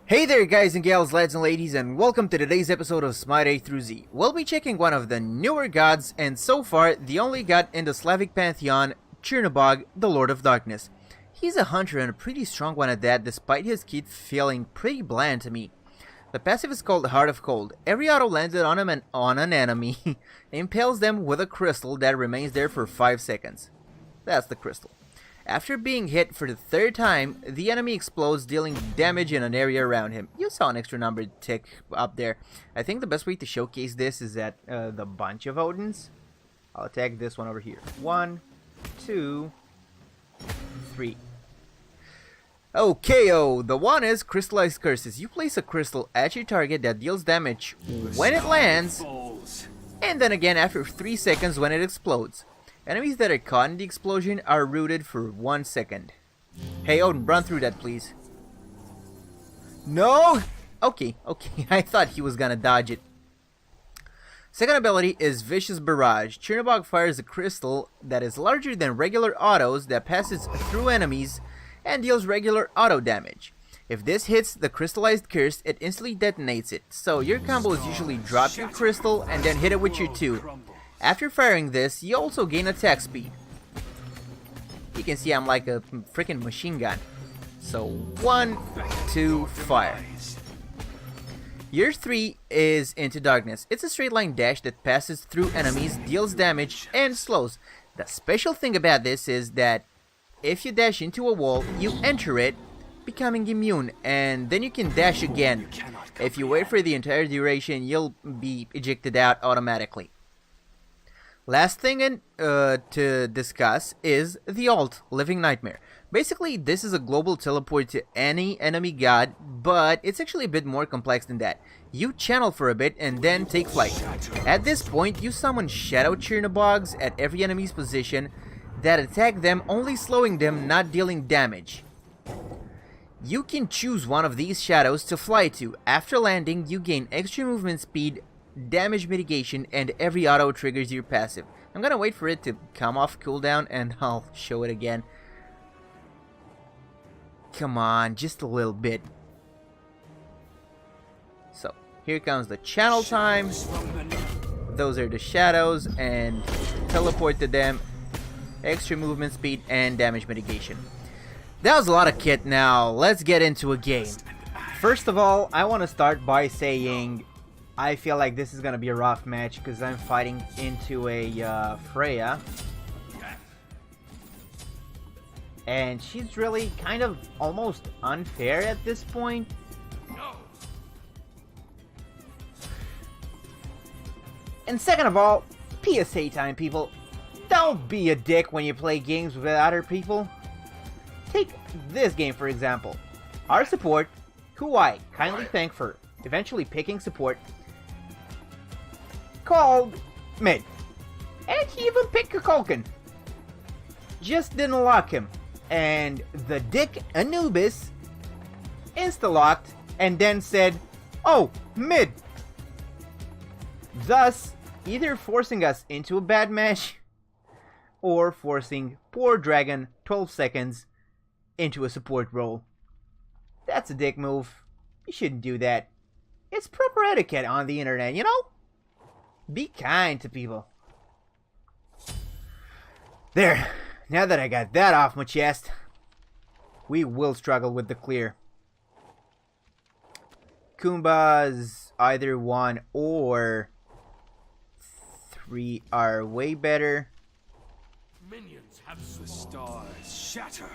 Hey there guys and gals, lads and ladies, and welcome to today's episode of Smite A through Z. We'll be checking one of the newer gods, and so far, the only god in the Slavic pantheon, Chernobog, the Lord of Darkness. He's a hunter and a pretty strong one at that, despite his kit feeling pretty bland to me. The passive is called Heart of Cold. Every auto landed on an enemy impales them with a crystal that remains there for 5 seconds. That's the crystal. After being hit for the third time, the enemy explodes, dealing damage in an area around him. You saw an extra number tick up there. I think the best way to showcase this is at the bunch of Odins. I'll attack this one over here. 1, 2, 3. Okay, the one is Crystallized Curses. You place a crystal at your target that deals damage when it lands, and then again after 3 seconds when it explodes. Enemies that are caught in the explosion are rooted for 1 second. Hey Odin, run through that please. No! Okay, I thought he was gonna dodge it. Second ability is Vicious Barrage. Chernobog fires a crystal that is larger than regular autos that passes through enemies and deals regular auto damage. If this hits the crystallized curse, it instantly detonates it. So your combo is usually drop your crystal and then hit it with your 2. After firing this, you also gain attack speed. You can see I'm like a freaking machine gun. So 1, 2, fire. Year 3 is Into Darkness. It's a straight line dash that passes through enemies, deals damage, and slows. The special thing about this is that if you dash into a wall, you enter it, becoming immune, and then you can dash again. If you wait for the entire duration, you'll be ejected out automatically. Last thing to discuss is the ult, Living Nightmare. Basically, this is a global teleport to any enemy god, but it's actually a bit more complex than that. You channel for a bit and then take flight. At this point, you summon Shadow Chernobogs at every enemy's position that attack them, only slowing them, not dealing damage. You can choose one of these shadows to fly to. After landing, you gain extra movement speed, damage mitigation, and every auto triggers your passive. I'm gonna wait for it to come off cooldown and I'll show it again. Come on, just a little bit. So, here comes the channel time. Those are the shadows, and teleport to them, extra movement speed, and damage mitigation. That was a lot of kit. Now, let's get into a game. First of all, I want to start by saying I feel like this is gonna be a rough match because I'm fighting into a Freya, and she's really kind of almost unfair at this point. And second of all, PSA time, people. Don't be a dick when you play games with other people. Take this game for example. Our support, who I kindly thank for eventually picking support, called Mid. And he even picked Kukulkan. Just didn't lock him. And the dick Anubis insta-locked and then said, "Oh, Mid." Thus, either forcing us into a bad match or forcing poor Dragon 12 seconds into a support role. That's a dick move. You shouldn't do that. It's proper etiquette on the internet, you know? Be kind to people. There. Now that I got that off my chest, we will struggle with the clear. Kumbas, either 1 or 3 are way better. Minions have the stars shatter.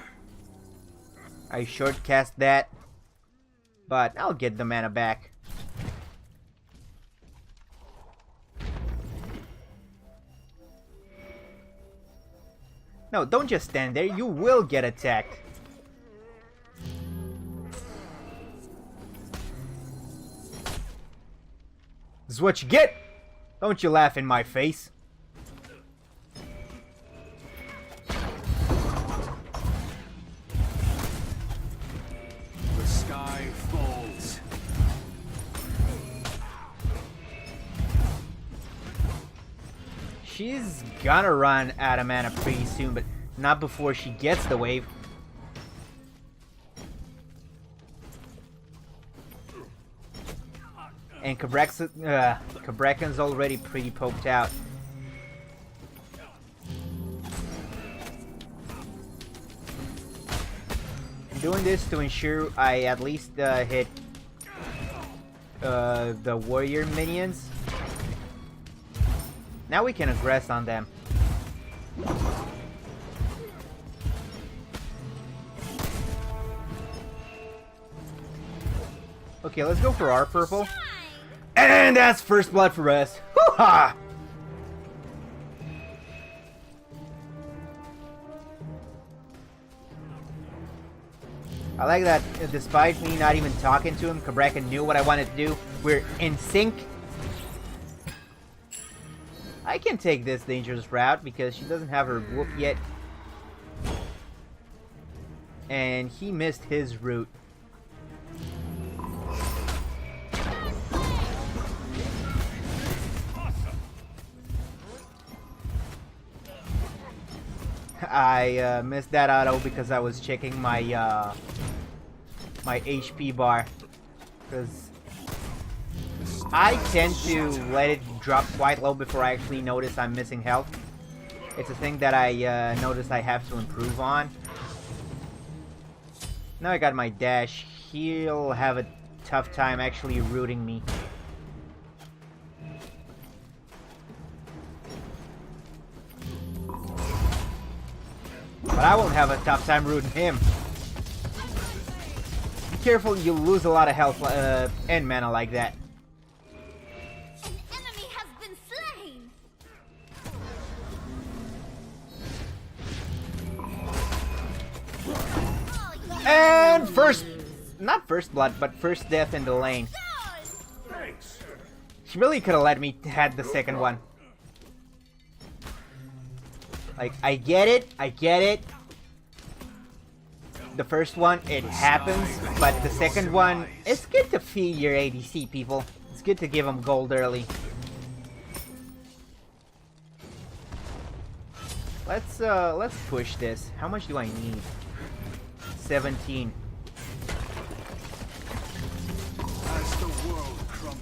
I shortcast that, but I'll get the mana back. No, don't just stand there. You will get attacked. This is what you get. Don't you laugh in my face. The sky falls. She's gonna run out of mana pretty soon, but not before she gets the wave. And Kabrakan's already pretty poked out. I'm doing this to ensure I at least hit the warrior minions. Now we can aggress on them. Okay, let's go for our purple. And that's first blood for us. Hoo-ha! I like that despite me not even talking to him, Cabrakan knew what I wanted to do. We're in sync. I can take this dangerous route because she doesn't have her whoop yet. And he missed his route. I missed that auto because I was checking my my HP bar, because I tend to let it drop quite low before I actually notice I'm missing health. It's a thing that I notice I have to improve on. Now I got my dash. He'll have a tough time actually rooting me. But I won't have a tough time rooting him. Be careful, you'll lose a lot of health and mana like that. An enemy has been slain. And not first blood, but first death in the lane. Thanks. She really could have let me had the second one. Like, I get it. The first one, it happens, but the second one, it's good to feed your ADC, people. It's good to give them gold early. Let's push this. How much do I need? 17. As the world crumbles.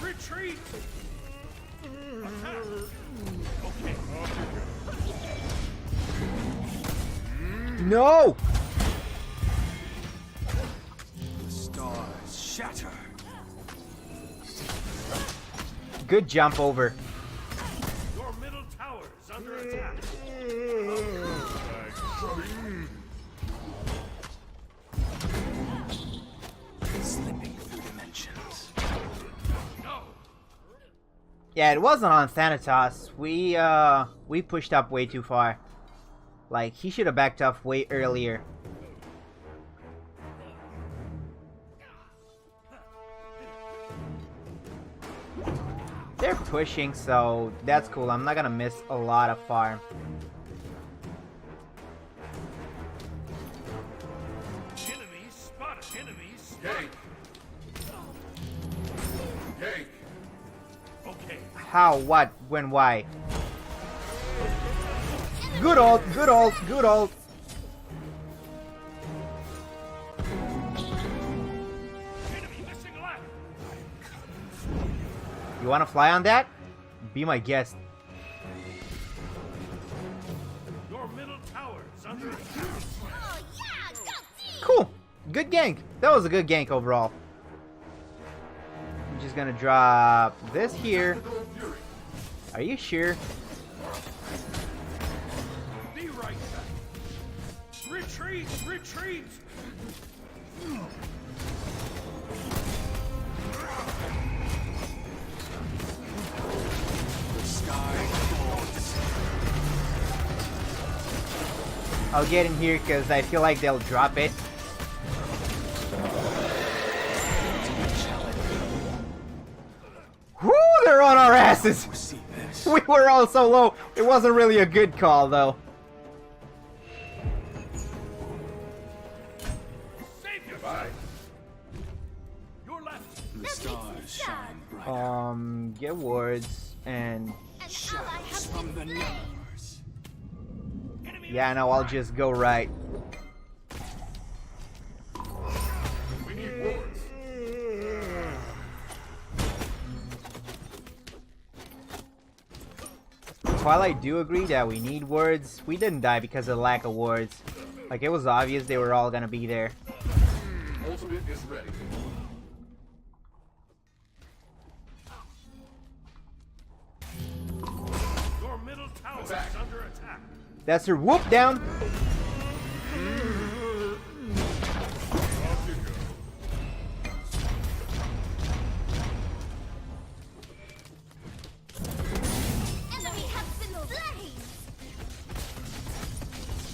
Retreat! Attack! Okay. No! The stars shatter. Good jump over. Your middle tower is under attack. Slipping through dimensions. No. Yeah, it wasn't on Thanatos. We pushed up way too far. Like, he should have backed off way earlier. They're pushing, so that's cool. I'm not gonna miss a lot of farm. Enemies spotted. Enemies spotted. Yank. Okay. How, what, when, why? Good ult, good ult, good ult. Enemy missing left. You wanna fly on that? Be my guest. Your middle tower is under attack. Oh yeah, got you. Cool. Good gank. That was a good gank overall. I'm just gonna drop this here. Are you sure? Be right back. Retreat! Retreat! The sky falls. I'll get in here because I feel like they'll drop it. Whoo! They're on our asses! See this. We were all so low. It wasn't really a good call, though. Save your life. Your left. The stars shine bright. Get wards and An ally has From been the slain. numbers. Enemy yeah, no, I'll just go right. while I do agree that we need wards, we didn't die because of lack of wards. Like, it was obvious they were all gonna be there. Ultimate is ready. Your middle tower is under attack. That's her whoop down. Enemy has been slain.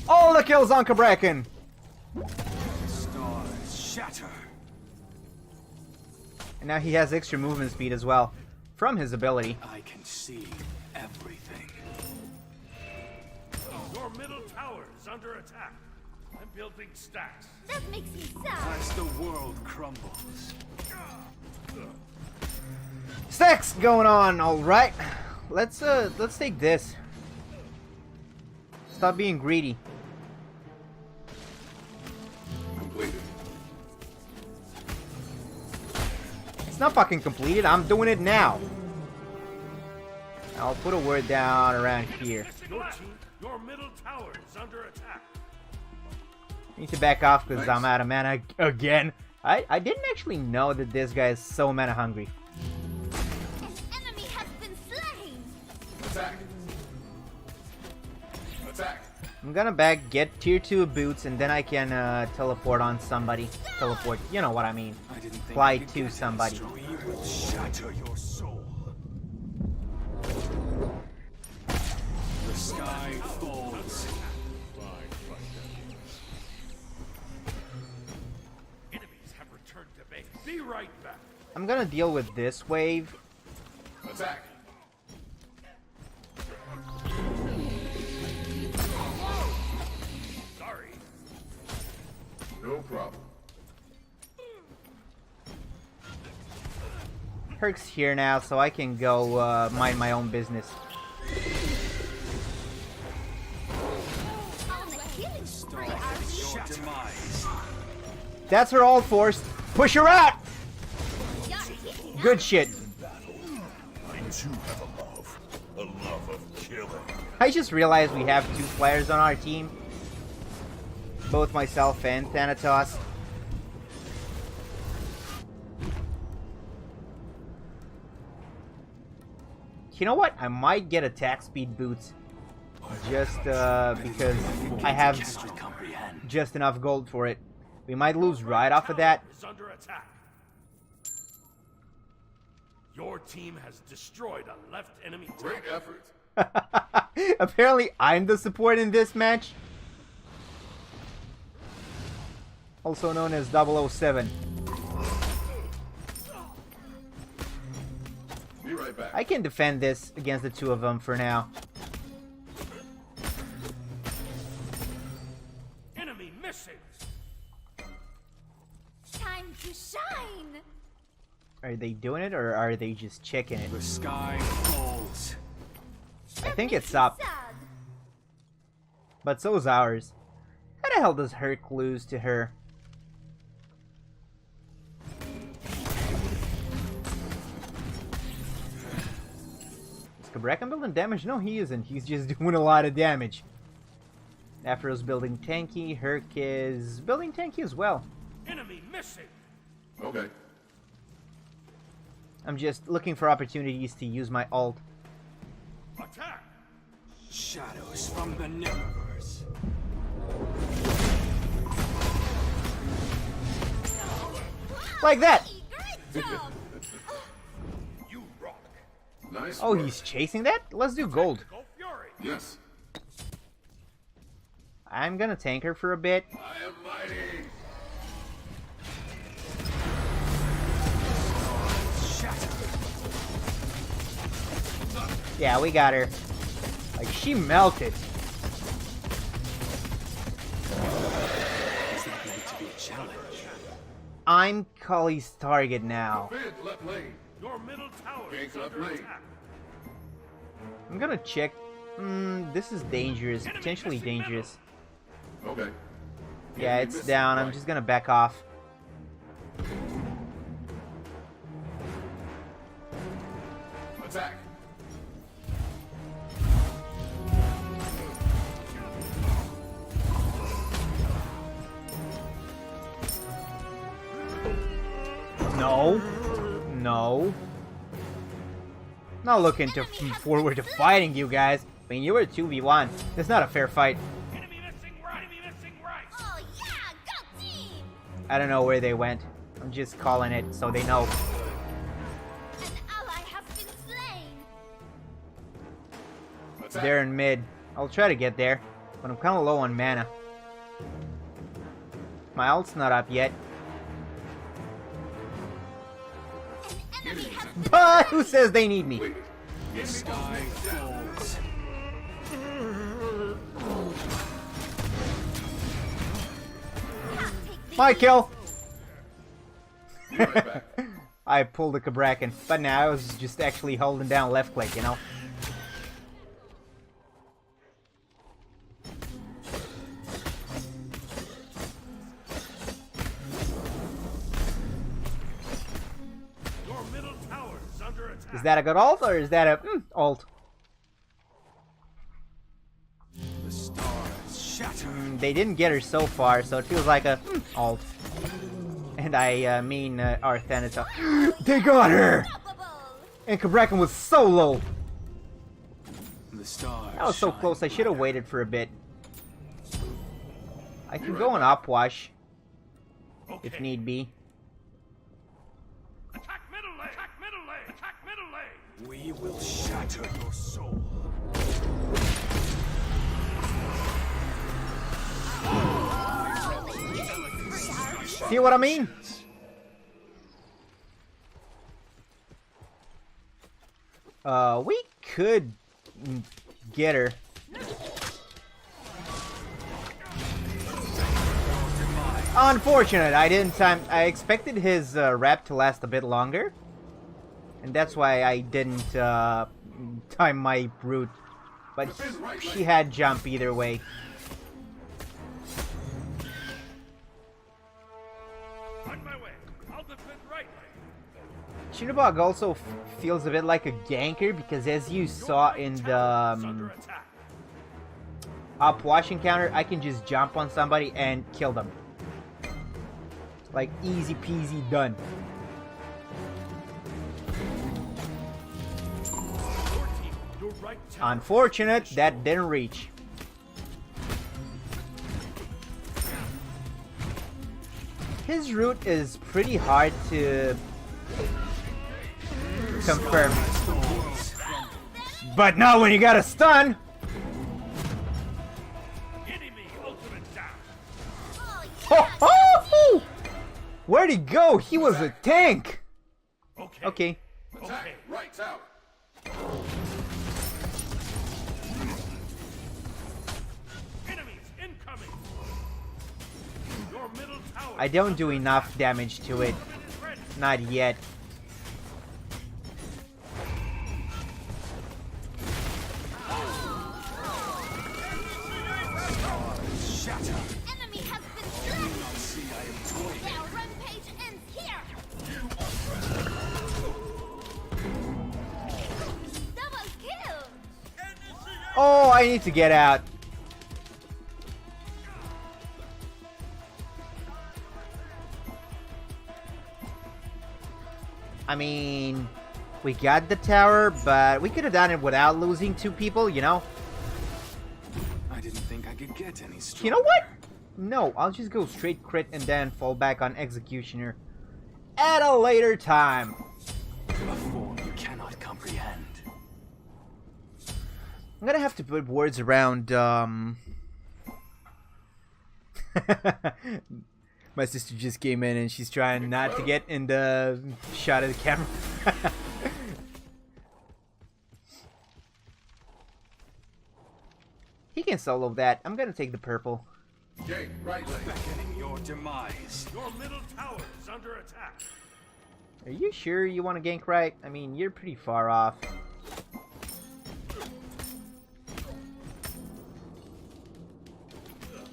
All the kills on Cabrakan. Stars shatter. And now he has extra movement speed as well from his ability. I can see everything. Your middle tower is under attack. I'm building stacks. That makes me sad. As the world crumbles. Stacks going on, all right. Let's take this. Stop being greedy. Completed. It's not fucking completed. I'm doing it now. I'll put a word down around here. Your middle tower is under attack. Need to back off because Nice. I'm out of mana again. I didn't actually know that this guy is so mana hungry. An enemy has been slain. Attack. Attack. I'm gonna get tier 2 boots and then I can teleport on somebody. Teleport, you know what I mean. I didn't think Fly I could to get somebody. this. We will shatter your soul. The sky falls. Enemies have returned to base. Be right back. I'm gonna deal with this wave. Attack. Sorry. No problem. Herc's here now, so I can go mind my own business. On the killing spree, are we? Your demise. That's her ult forced. Push her out! You're heating up. Good shit. I too have a love of killing. I just realized we have 2 players on our team. Both myself and Thanatos. You know what? I might get attack speed boots. Just because I have Cannot comprehend. just enough gold for it. We might lose right off of that. Is under attack. Your team has destroyed a left enemy tower. Great effort. Apparently I'm the support in this match. Also known as 007. Be right back. I can defend this against the 2 of them for now. Enemy missing. Time to shine. Are they doing it or are they just checking it? The sky falls. I think Makes it's me up. sad. But so is ours. How the hell does Herc lose to her? Is Cabrakan building damage? No, he isn't. He's just doing a lot of damage. Afro's building tanky. Herc is building tanky as well. Enemy missing. Okay. I'm just looking for opportunities to use my ult. Attack. Shadows from the Neververse. Like that! Great job. You rock. Nice. Oh, work. he's chasing that? Let's do gold. Go Fury. Yes. I'm gonna tank her for a bit. I am mighty. Yeah, we got her. Like, she melted. Is that going to be a challenge? I'm Cully's target now. Defend left lane. Your middle tower Gank is left under lane. attack. I'm gonna check. This is dangerous. Potentially dangerous. Okay. Yeah, Enemy it's missing down. I'm right. just gonna back off. Attack. No. No. Not looking forward to fighting you guys. I mean, you were 2v1. That's not a fair fight. Enemy missing right. Enemy missing right. Oh yeah, go team! I don't know where they went. I'm just calling it so they know. An ally has been slain. They're in mid. I'll try to get there, but I'm kind of low on mana. My ult's not up yet. An enemy has been But who says they need me? The sky falls. My kill! Be right back. I pulled a Kabrakan, but now I was just actually holding down left click, you know? Your middle tower is under attack. Is that a good ult or is that a ult? The stars shatter. They didn't get her so far, so it feels like a ult. And I mean Arthanita. They got her! unstoppable. And Kabrakan was so low. The stars. That was so shine close, I should have brighter. waited for a bit. I can go on Upwash if need be. Attack middle lane. Attack middle lane. Attack middle lane. We will shatter your soul. See what I mean? We could get her. Unfortunate, I didn't time. I expected his rap to last a bit longer, and that's why I didn't time my route. But she had jump either way. On my way. I'll defend right lane. Chernobog also feels a bit like a ganker because, as you saw in the Under attack. Upwash encounter, I can just jump on somebody and kill them. Like, easy peasy done. Your team. Your right tower. Unfortunate, that didn't reach. His route is pretty hard to confirm. But not when you got a stun! Enemy ultimate down. Oh Ho ho! Where'd he go? He was a tank! Okay. Okay. Attack right tower. Enemies incoming. Your middle tower. I don't do enough damage to it. is ready. Not yet. Shatter. enemy has been slain. See, I am toying. Their rampage ends here. Double kill. Oh, I need to get out. I mean, we got the tower, but we could have done it without losing two people, you know? I didn't think I could get any stronger. You know what? No, I'll just go straight crit and then fall back on Executioner at a later time. A form you cannot comprehend. I'm gonna have to put words around, My sister just came in and she's trying not to get in the shot of the camera. He can solo that. I'm gonna take the purple. Gate right lane. Beckoning your demise. Your middle tower is under attack. Are you sure you want to gank right? I mean, you're pretty far off.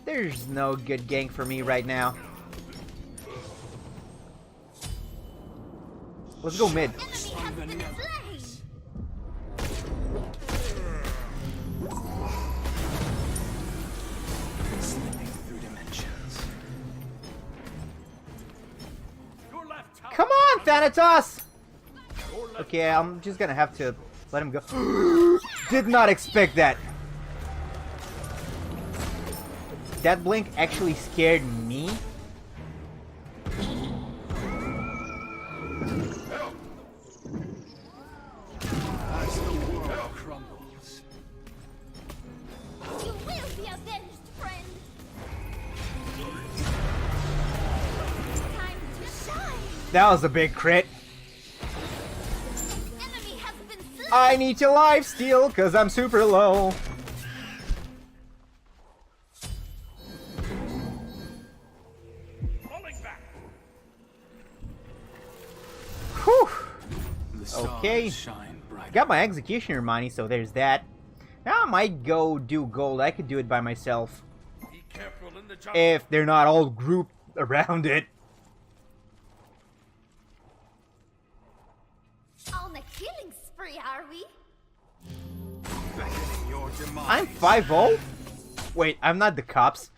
There's no good gank for me right now. Let's go mid. Enemy has been slain. Slipping through dimensions. Your left tower. Come on, Thanatos! Okay, I'm just gonna have to let him go. Did not expect that. That blink actually scared me. As the world crumbles. You will be avenged, friend. Time to shine. That was a big crit. Enemy has been slain. I need to lifesteal because I'm super low. Falling back. Whew. The stars Okay. shine bright. Got my executioner money, so there's that. Now I might go do gold. I could do it by myself Be careful in the jungle. if they're not all grouped around it. On a killing spree, are we? Beckoning your demise. I'm 5-0? Wait, I'm not the cops.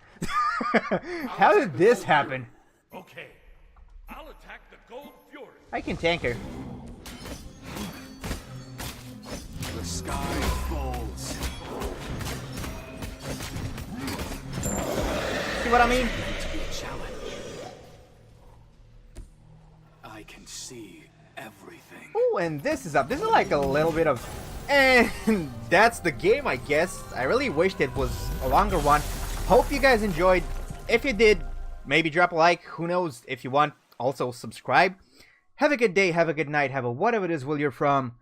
How did this happen? Okay. I'll attack the gold fury. I can tank her. The sky falls. See what I mean? To be a challenge. I can see everything. Ooh, and this is up. This is like a little bit of... And that's the game, I guess. I really wished it was a longer one. Hope you guys enjoyed. If you did, maybe drop a like. Who knows? If you want, also subscribe. Have a good day, have a good night, have a whatever it is where you're from.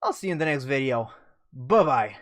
I'll see you in the next video. Bye-bye.